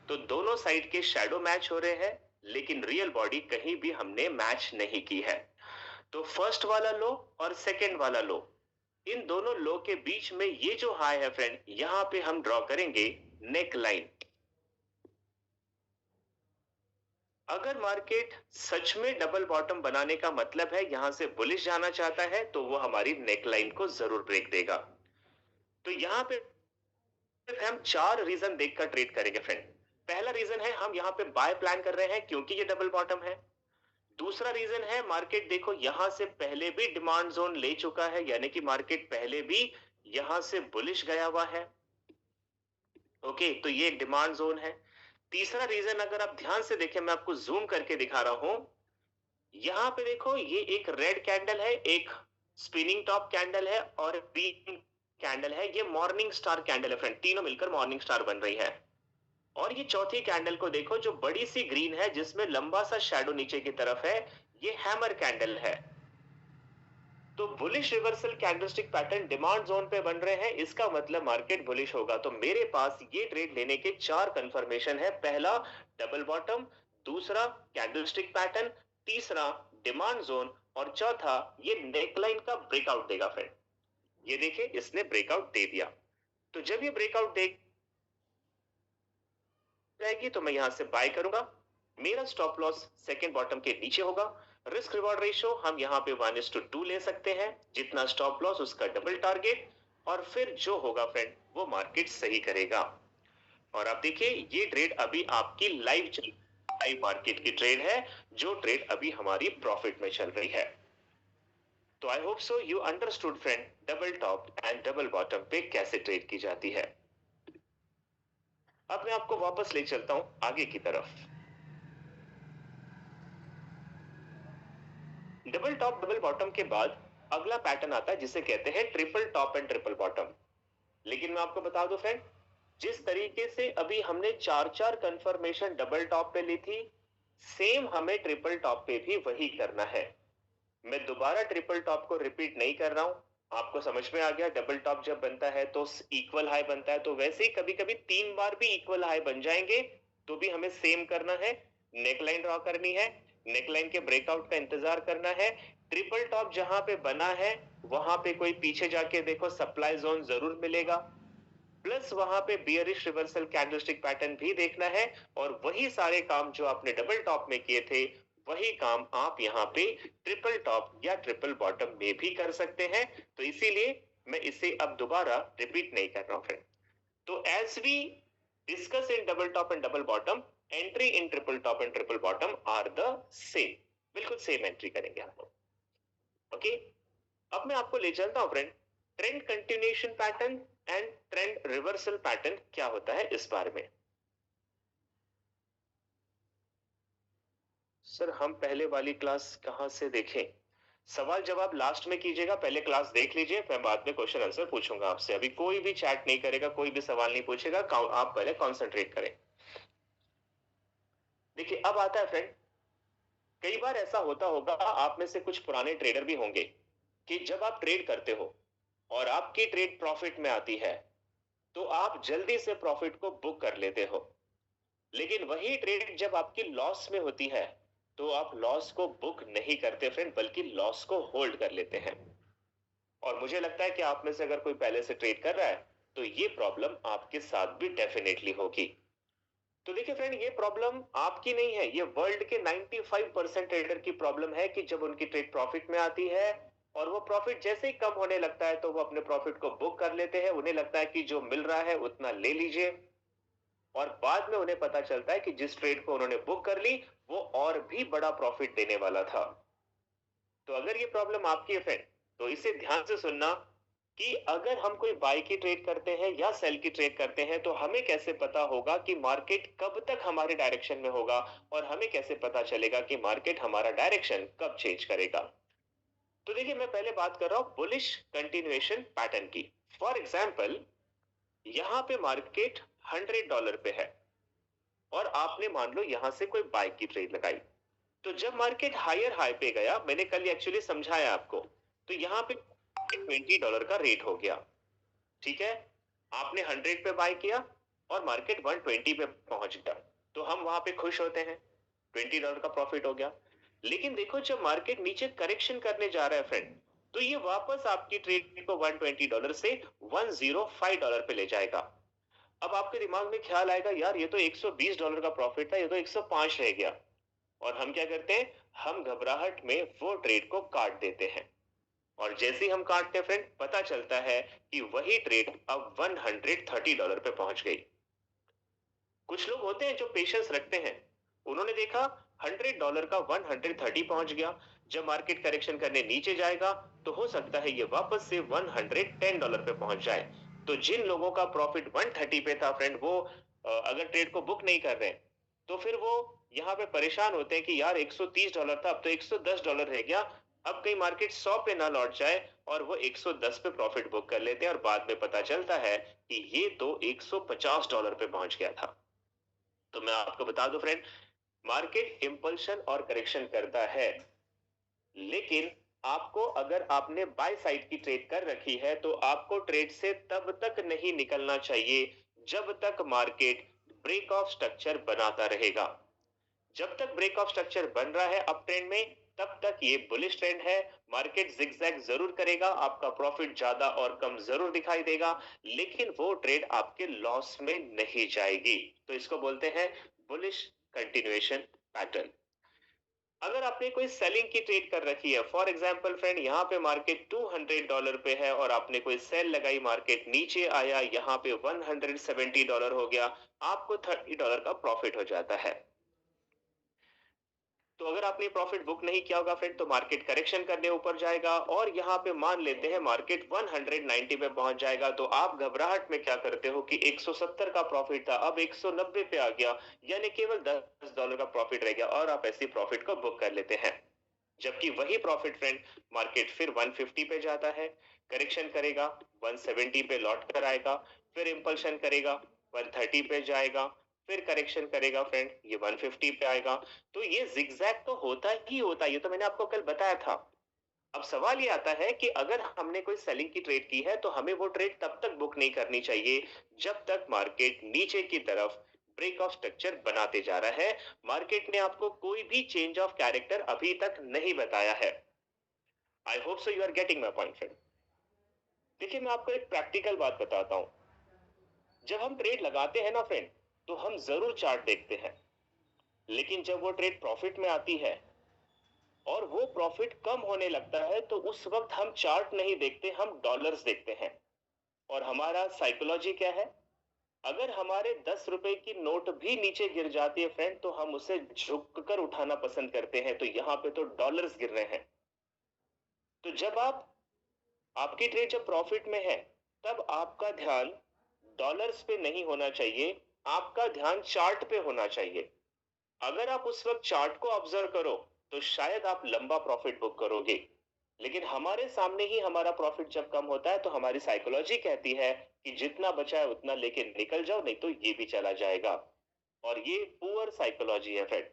तो दोनों साइड के शैडो मैच हो रहे हैं, लेकिन रियल बॉडी कहीं भी हमने मैच नहीं की है। तो फर्स्ट वाला लो और सेकेंड वाला लो, इन दोनों लो के बीच में ये जो हाई है फ्रेंड, यहां पे हम ड्रॉ करेंगे नेक लाइन। अगर मार्केट सच में डबल बॉटम बनाने का मतलब है, यहां से बुलिश जाना चाहता है, तो वो हमारी नेक लाइन को जरूर ब्रेक देगा। तो यहां पे हम 4 रीजन देखकर ट्रेड करेंगे फ्रेंड। पहला रीजन है हम यहां पे बाय प्लान कर रहे हैं क्योंकि ये डबल बॉटम है। दूसरा रीजन है मार्केट देखो यहां से पहले भी डिमांड जोन ले चुका है, यानी कि मार्केट पहले भी यहां से बुलिश गया हुआ है। ओके, तो ये एक डिमांड जोन है। तीसरा रीजन अगर आप ध्यान से देखें, मैं आपको जूम करके दिखा रहा हूं, यहां पे देखो ये एक रेड कैंडल है, एक स्पिनिंग टॉप कैंडल है और ग्रीन कैंडल है। ये मॉर्निंग स्टार कैंडल है फ्रेंड, तीनों मिलकर मॉर्निंग स्टार बन रही है। और ये चौथी कैंडल को देखो, जो बड़ी सी ग्रीन है जिसमें लंबा सा शैडो नीचे की तरफ है, ये हैमर कैंडल है। तो bullish reversal candlestick pattern demand zone पे बन रहे हैं, इसका मतलब मार्केट बुलिश होगा। तो मेरे पास ये ट्रेड लेने के 4 कंफर्मेशन है। पहला डबल बॉटम, दूसरा कैंडलस्टिक पैटर्न, तीसरा डिमांड जोन, और चौथा ये नेकलाइन का ब्रेकआउट देगा फ्रेंड। ये देखिए, इसने ब्रेकआउट दे दिया। तो जब ये ब्रेकआउट दे जाएगी तो मैं यहां से बाय करूंगा। मेरा स्टॉप लॉस सेकंड बॉटम के नीचे होगा। रिस्क रिवॉर्ड रेशियो हम यहां पे 1:2 ले सकते हैं, जितना स्टॉप लॉस उसका डबल टारगेट, और फिर जो होगा फ्रेंड वो मार्केट सही करेगा। और आप देखिए, ये ट्रेड अभी आपकी लाइव मार्केट की ट्रेड है, जो ट्रेड अभी हमारी प्रॉफिट में चल रही है। तो आई hope so you understood friend double top and double bottom पे कैसे ट्रेड की जाती है। अब मैं आपको वापस ले चलता हूं आगे की तरफ। डबल टॉप डबल बॉटम के बाद अगला पैटर्न आता है जिसे कहते हैं triple top and triple bottom. लेकिन मैं आपको बता दूं फ्रेंड, जिस तरीके से अभी हमने 4 कंफर्मेशन डबल टॉप पे ली थी, सेम हमें ट्रिपल टॉप पे भी वही करना है। मैं दोबारा ट्रिपल टॉप को रिपीट नहीं कर रहा हूं, आपको समझ में आ गया। डबल टॉप जब बनता है तो इक्वल हाई बनता है, तो वैसे ही कभी कभी 3 बार भी इक्वल हाई बन जाएंगे, तो भी हमें सेम करना है, नेकलाइन ड्रॉ करनी है, नेकलाइन के ब्रेकआउट का इंतजार करना है। ट्रिपल टॉप जहां पे बना है वहां पे कोई पीछे जाके देखो सप्लाई जोन जरूर मिलेगा, प्लस वहां पे बियरिश रिवर्सल कैंडलस्टिक पैटर्न भी देखना है, और वही सारे काम जो आपने डबल टॉप में किए थे, वही काम आप यहाँ पे ट्रिपल टॉप या ट्रिपल बॉटम में भी कर सकते हैं। तो इसीलिए मैं इसे अब दोबारा रिपीट नहीं कर रहा हूं फ्रेंड। तो as we discuss in double top and double bottom, entry in triple top and triple bottom are the same, बिल्कुल सेम एंट्री करेंगे हम लोग। ओके, अब मैं आपको ले चलता हूं friend trend continuation pattern and trend reversal pattern क्या होता है इस बारे में। सर, हम पहले वाली क्लास कहां से देखें? सवाल जवाब लास्ट में कीजिएगा, पहले क्लास देख लीजिए, फिर बाद में क्वेश्चन आंसर पूछूंगा आपसे। अभी कोई भी चैट नहीं करेगा, कोई भी सवाल नहीं पूछेगा, आप पहले कॉन्सेंट्रेट करें। देखिए, अब आता है फ्रेंड कई बार ऐसा होता होगा, आप में से कुछ पुराने ट्रेडर भी होंगे, कि जब आप ट्रेड करते हो और आपकी ट्रेड प्रॉफिट में आती है तो आप जल्दी से प्रॉफिट को बुक कर लेते हो। लेकिन वही ट्रेड जब आपकी लॉस में होती है तो आप लॉस को बुक नहीं करते फ्रेंड, बल्कि लॉस को होल्ड कर लेते हैं। और मुझे लगता है कि आप में से अगर कोई पहले से ट्रेड कर रहा है तो ये प्रॉब्लम आपके साथ भी डेफिनेटली होगी। तो देखिए फ्रेंड, ये प्रॉब्लम आपकी नहीं है, ये वर्ल्ड के 95% ट्रेडर की प्रॉब्लम है कि जब उनकी ट्रेड प्रॉफिट में आती है और वो प्रॉफिट जैसे ही कम होने लगता है तो वो अपने प्रॉफिट को बुक कर लेते हैं। उन्हें लगता है कि जो मिल रहा है उतना ले लीजिए, और बाद में उन्हें पता चलता है कि जिस ट्रेड को उन्होंने बुक कर ली वो और भी बड़ा प्रॉफिट देने वाला था। तो अगर ये प्रॉब्लम आपकी है फ्रेंड, तो इसे ध्यान से सुनना कि अगर हम कोई बाय की ट्रेड करते हैं या सेल की ट्रेड करते हैं तो हमें कैसे पता होगा कि मार्केट कब तक हमारे डायरेक्शन में होगा, और हमें कैसे पता चलेगा कि मार्केट हमारा डायरेक्शन कब चेंज करेगा। तो देखिए, मैं पहले बात कर रहा हूं बुलिश कंटिन्यूएशन पैटर्न की। फॉर एग्जाम्पल, यहां पे मार्केट $100 पे है और आपने मान लो यहां से कोई बाय की ट्रेड लगाई। तो जब मार्केट हायर हाई पे गया, मैंने कल एक्चुअली समझाया आपको, तो यहाँ पे $20 का रेट हो गया। ठीक है, आपने 100 पे बाय किया और मार्केट 120 पे पहुंच गया, तो हम वहां पे खुश होते हैं, $20 का प्रॉफिट हो गया। लेकिन देखो, जब मार्केट नीचे करेक्शन करने जा रहा है फ्रेंड, तो ये वापस आपकी ट्रेड को $120 से $105 पे ले जाएगा। अब आपके दिमाग में ख्याल आएगा, यार ये तो $120 का प्रॉफिट था, ये तो 105 रह गया। और हम क्या करते हैं, हम घबराहट में वो ट्रेड को काट देते हैं। और जैसे ही हम काटते हैं फ्रेंड, पता चलता है कि वही ट्रेड अब $130 पे पहुंच गई। कुछ लोग होते हैं जो पेशेंस रखते हैं, उन्होंने देखा $100 का 130 पहुंच गया, जब मार्केट करेक्शन करने नीचे जाएगा तो हो सकता है ये वापस से $110 पे पहुंच जाए। तो जिन लोगों का प्रॉफिट 130 पे था फ्रेंड, वो अगर ट्रेड को बुक नहीं कर रहे हैं तो फिर वो यहाँ पे परेशान होते हैं कि यार $130 था, अब तो $110 रह गया। अब कहीं मार्केट 100 पे ना लौट जाए और वो 110 पे प्रॉफिट बुक कर लेते हैं, और बाद में पता चलता है कि ये तो $150 पे पहुंच गया था। तो मैं आपको बता दूं फ्रेंड, मार्केट इंपल्शन और करेक्शन करता है, लेकिन आपको, अगर आपने बाय साइड की ट्रेड कर रखी है तो आपको ट्रेड से तब तक नहीं निकलना चाहिए जब तक मार्केट ब्रेक ऑफ स्ट्रक्चर बनाता रहेगा। जब तक ब्रेक ऑफ स्ट्रक्चर बन रहा है अप ट्रेंड में, तब तक ये बुलिश ट्रेंड है। मार्केट जिगजैग जरूर करेगा, आपका प्रॉफिट ज्यादा और कम जरूर दिखाई देगा, लेकिन वो ट्रेड आपके लॉस में नहीं जाएगी। तो इसको बोलते हैं बुलिश कंटिन्यूएशन पैटर्न। अगर आपने कोई सेलिंग की ट्रेड कर रखी है, फॉर एग्जांपल फ्रेंड, यहाँ पे मार्केट $200 पे है और आपने कोई सेल लगाई, मार्केट नीचे आया, यहाँ पे $170 हो गया, आपको $30 का प्रॉफिट हो जाता है। तो अगर आपने प्रॉफिट बुक नहीं किया होगा फ्रेंड, तो मार्केट करेक्शन करने ऊपर जाएगा और यहाँ पे मान लेते हैं मार्केट 190 पे पहुंच जाएगा, तो आप घबराहट में क्या करते हो कि 170 का प्रॉफिट था, अब 190 पे आ गया, यानी केवल $10 का प्रॉफिट रह गया, और आप ऐसी प्रॉफिट को बुक कर लेते हैं। जबकि वही प्रॉफिट फ्रेंड, मार्केट फिर 150 पे जाता है, करेक्शन करेगा, 170 पे लौट कर आएगा, फिर इंपल्शन करेगा, 130 पे जाएगा, फिर करेक्शन करेगा फ्रेंड, ये 150 पे आएगा। तो ये जिगजैग तो होता ही होता है, ये तो मैंने आपको कल बताया था। अब सवाल ये आता है कि अगर हमने कोई सेलिंग की ट्रेड की है तो हमें वो ट्रेड तब तक बुक नहीं करनी चाहिए जब तक मार्केट नीचे की तरफ ब्रेक ऑफ स्ट्रक्चर बनाते जा रहा है। मार्केट ने आपको कोई भी चेंज ऑफ कैरेक्टर अभी तक नहीं बताया है। I hope so you are getting my point friend. देखिए, मैं आपको एक प्रैक्टिकल बात बताता हूं। जब हम ट्रेड लगाते हैं ना फ्रेंड, तो हम जरूर चार्ट देखते हैं, लेकिन जब वो ट्रेड प्रॉफिट में आती है और वो प्रॉफिट कम होने लगता है तो उस वक्त हम चार्ट नहीं देखते, हम डॉलर्स देखते हैं। और हमारा साइकोलॉजी क्या है, अगर हमारे 10 रुपए की नोट भी नीचे गिर जाती है फ्रेंड, तो हम उसे झुक कर उठाना पसंद करते हैं। तो यहाँ पे तो डॉलर्स गिर रहे हैं। तो जब आपकी ट्रेड जब प्रॉफिट में है, तब आपका ध्यान डॉलर्स पे नहीं होना चाहिए, आपका ध्यान चार्ट पे होना चाहिए। अगर आप उस वक्त चार्ट को ऑब्जर्व करो तो शायद आप लंबा प्रॉफिट बुक करोगे। लेकिन हमारे सामने ही हमारा प्रॉफिट जब कम होता है तो हमारी साइकोलॉजी कहती है कि जितना बचा है उतना लेके निकल जाओ, नहीं तो ये भी चला जाएगा। और ये पुअर साइकोलॉजी है फ्रेंड।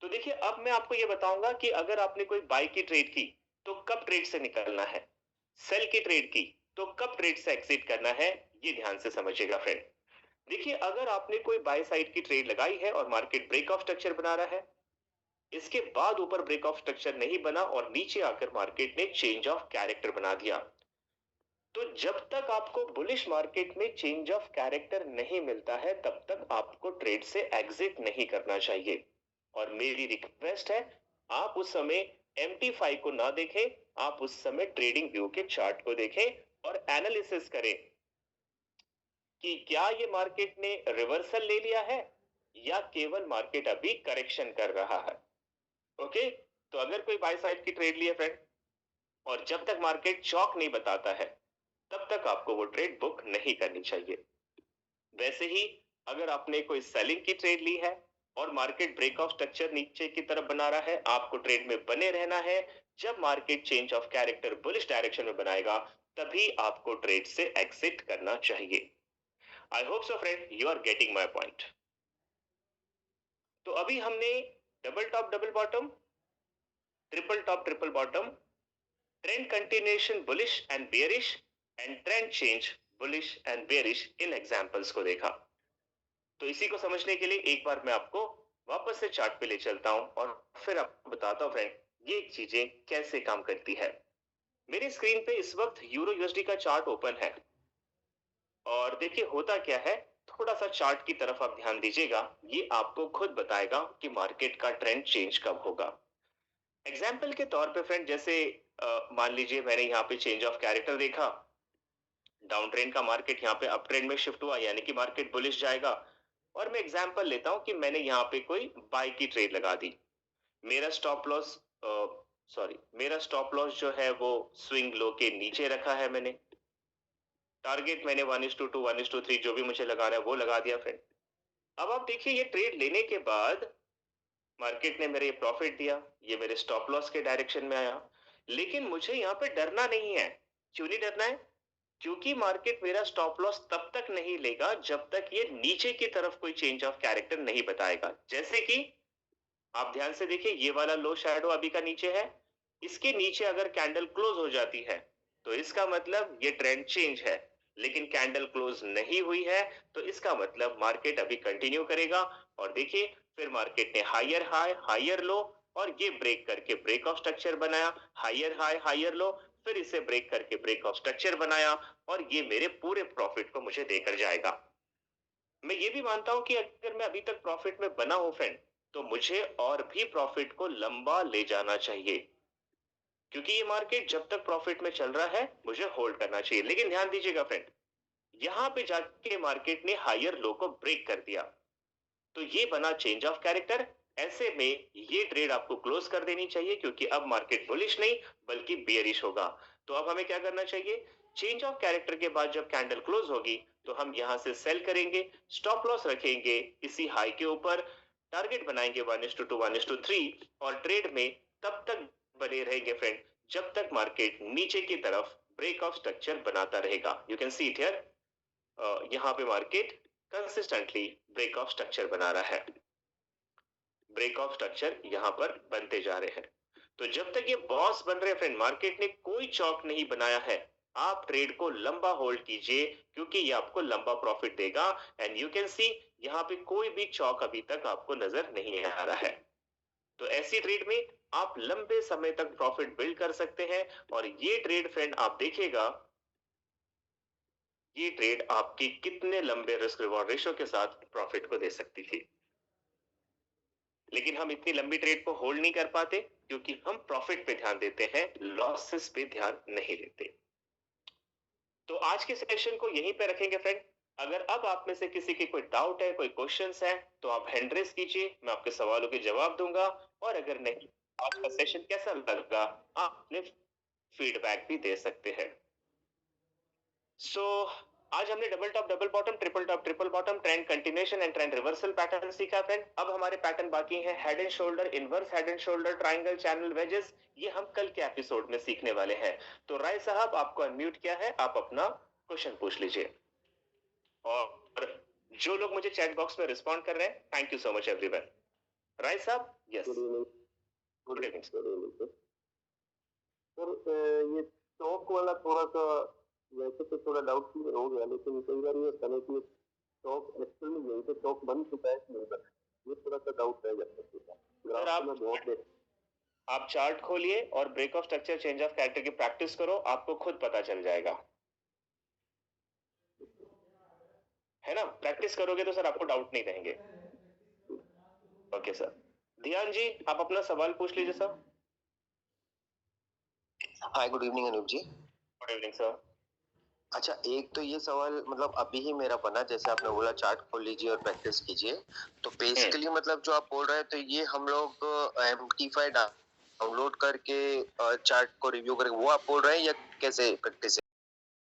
तो देखिए अब मैं आपको ये बताऊंगा कि अगर आपने कोई बाय की ट्रेड की तो कब ट्रेड से निकलना है, सेल की ट्रेड की तो कब ट्रेड से एग्जिट करना है, ये ध्यान से समझिएगा फ्रेंड। देखिए अगर आपने कोई बाय साइड की ट्रेड लगाई है और मार्केट ब्रेक ऑफ स्ट्रक्चर बना रहा है, इसके बाद ऊपर ब्रेक ऑफ स्ट्रक्चर नहीं बना और नीचे आकर मार्केट ने चेंज ऑफ कैरेक्टर बना दिया, तो जब तक आपको बुलिश मार्केट में चेंज ऑफ कैरेक्टर नहीं मिलता है तब तक आपको ट्रेड से एग्जिट नहीं करना चाहिए। और मेरी रिक्वेस्ट है, आप उस समय MT5 को ना देखें, आप उस समय ट्रेडिंग व्यू के चार्ट को देखें और एनालिसिस करें कि क्या ये मार्केट ने रिवर्सल ले लिया है या केवल मार्केट अभी करेक्शन कर रहा है। ओके, तो अगर कोई बाय साइड की ट्रेड लिए फ्रेंड और जब तक मार्केट चौक नहीं बताता है तब तक आपको वो ट्रेड बुक नहीं करनी चाहिए। वैसे ही अगर आपने कोई सेलिंग की ट्रेड ली है और मार्केट ब्रेक ऑफ स्ट्रक्चर नीचे की तरफ बना रहा है, आपको ट्रेड में बने रहना है। जब market change of character bullish direction में बनाएगा तभी आपको ट्रेड से एग्जिट करना चाहिए। I hope so friend you are getting my point. तो अभी हमने double top double bottom, triple top triple bottom, trend continuation bullish and bearish and trend change bullish and bearish in examples को देखा। तो इसी को समझने के लिए एक बार मैं आपको वापस से चार्ट पे ले चलता हूं और फिर आपको बताता हूं फ्रेंड ये चीजें कैसे काम करती है। मेरी स्क्रीन पे इस वक्त यूरो यूएसडी का चार्ट ओपन है और देखिए होता क्या है, थोड़ा सा चार्ट की तरफ आप ध्यान दीजिएगा, ये आपको खुद बताएगा कि मार्केट का ट्रेंड चेंज कब होगा। एग्जाम्पल के तौर पे फ्रेंड जैसे मान लीजिए मैंने यहाँ पे चेंज ऑफ कैरेक्टर देखा, डाउन ट्रेंड का मार्केट यहाँ पे अप ट्रेंड में शिफ्ट हुआ यानी कि मार्केट बुलिश जाएगा। और मैं एग्जांपल लेता हूं कि मैंने यहाँ पे कोई बाय की ट्रेड लगा दी, मेरा स्टॉप लॉस मेरा स्टॉप लॉस जो है वो स्विंग लो के नीचे रखा है मैंने, टारगेट मैंने 1:2 1:3 जो भी मुझे लगाना है वो लगा दिया फ्रेंड। अब आप देखिए ये ट्रेड लेने के बाद मार्केट ने मेरे प्रॉफिट दिया, ये मेरे स्टॉप लॉस के डायरेक्शन में आया, लेकिन मुझे यहाँ पे डरना नहीं है। क्यों नहीं डरना है? क्योंकि मार्केट मेरा स्टॉप लॉस तब तक नहीं लेगा जब तक ये नीचे की तरफ कोई चेंज ऑफ कैरेक्टर नहीं बताएगा। जैसे कि आप ध्यान से देखिए ये वाला लो शैडो अभी का नीचे है, इसके नीचे अगर कैंडल क्लोज हो जाती है तो इसका मतलब ये ट्रेंड चेंज है, लेकिन कैंडल क्लोज नहीं हुई है तो इसका मतलब मार्केट अभी कंटिन्यू करेगा। और देखिए फिर मार्केट ने हायर हाई हायर लो और ये ब्रेक करके ब्रेक ऑफ स्ट्रक्चर बनाया, हायर हाई हायर लो, फिर इसे ब्रेक करके ब्रेक ऑफ स्ट्रक्चर बनाया और ये मेरे पूरे प्रॉफिट को मुझे देकर जाएगा। मैं ये भी मानता हूं कि अगर मैं अभी तक प्रॉफिट में बना हूं फ्रेंड तो मुझे और भी प्रॉफिट को लंबा ले जाना चाहिए, क्योंकि ये मार्केट जब तक प्रॉफिट में चल रहा है मुझे होल्ड करना चाहिए। लेकिन ध्यान दीजिएगा फ्रेंड, यहां पे जाके मार्केट ने हायर लो को ब्रेक कर दिया तो ये बना चेंज ऑफ कैरेक्टर। ऐसे में ये ट्रेड आपको क्लोज कर देनी चाहिए क्योंकि अब मार्केट बुलिश नहीं बल्कि बेयरिश होगा। तो अब हमें क्या करना चाहिए, चेंज ऑफ कैरेक्टर के बाद जब कैंडल क्लोज होगी तो हम यहां से सेल करेंगे, स्टॉप लॉस रखेंगे इसी हाई के ऊपर, टारगेट बनाएंगे 1:2 1:3 और ट्रेड में तब तक बने रहेंगे फ्रेंड जब तक मार्केट नीचे की तरफ ब्रेक ऑफ स्ट्रक्चर बनाता रहेगा। You can see it here, यहाँ पे market consistently break of structure बना रहा है, ब्रेक ऑफ स्ट्रक्चर यहाँ पर बनते जा रहे हैं। तो जब तक ये बॉस बन रहे फ्रेंड, मार्केट ने कोई चौक नहीं बनाया है, आप ट्रेड को लंबा होल्ड कीजिए क्योंकि ये आपको लंबा प्रॉफिट देगा। एंड यू कैन सी यहाँ पे कोई भी चौक अभी तक आपको नजर नहीं आ रहा है। तो ऐसी ट्रेड में आप लंबे समय तक प्रॉफिट बिल्ड कर सकते हैं और ये ट्रेड फ्रेंड आप देखिएगा, ये ट्रेड आपकी कितने लंबे रिस्क रिवॉर्ड रेशो के साथ प्रॉफिट को दे सकती थी। लेकिन हम इतनी लंबी ट्रेड को होल्ड नहीं कर पाते क्योंकि हम प्रॉफिट पे ध्यान देते हैं, लॉसेस पे ध्यान नहीं देते। तो आज के सेशन को यहीं पे रखेंगे फ्रेंड। अगर अब आप में से किसी की कोई डाउट है, कोई क्वेश्चंस है तो आप हैंड रेज कीजिए, मैं आपके सवालों के जवाब दूंगा। और अगर नहीं, आज का सेशन कैसा लगा आप अपने फीडबैक भी दे सकते हैं। सो आज हमने double top double bottom, triple top triple bottom, trend continuation and trend reversal pattern सीखा फ्रेंड। अब हमारे पैटर्न बाकी हैं head and shoulder, inverse head and shoulder, triangle, channel, wages, ये हम कल के एपिसोड में सीखने वाले हैं। तो राय साहब आपको अनम्यूट किया है, आप अपना क्वेश्चन पूछ लीजिए। और जो लोग मुझे चैट बॉक्स में रिस्पॉन्ड कर रहे हैं, thank you so much everyone. Rai साहब? Yes, good evening. Good evening. Good evening sir. ये स्टॉक वाला थोड़ा सा वैसे तो थोड़ा डाउट क्लियर हो गया, लेकिन कई बार ये होता है कि स्टॉक एक्चुअल में यहीं से स्टॉक बन चुका है कि नहीं बना, ये थोड़ा सा डाउट रह जाता है। ग्राफ में बहुत आप चार्ट खोलिए और break of structure, change of character की प्रैक्टिस करो, आपको खुद पता चल जाएगा, है ना? प्रैक्टिस करोगे तो सर आपको डाउट नहीं रहेंगे। Okay sir. ध्यान जी, आप अपना सवाल पूछ लीजिए sir. Hi, good evening Anoop ji. Good evening sir. अच्छा, एक तो ये सवाल मतलब अभी ही मेरा बना, जैसे आपने बोला चार्ट खोल लीजिए और प्रैक्टिस कीजिए, तो बेसिकली मतलब जो आप बोल रहे हैं तो ये हम लोग MT5 डाउनलोड करके चार्ट को रिव्यू करके वो आप बोल रहे हैं या कैसे प्रैक्टिस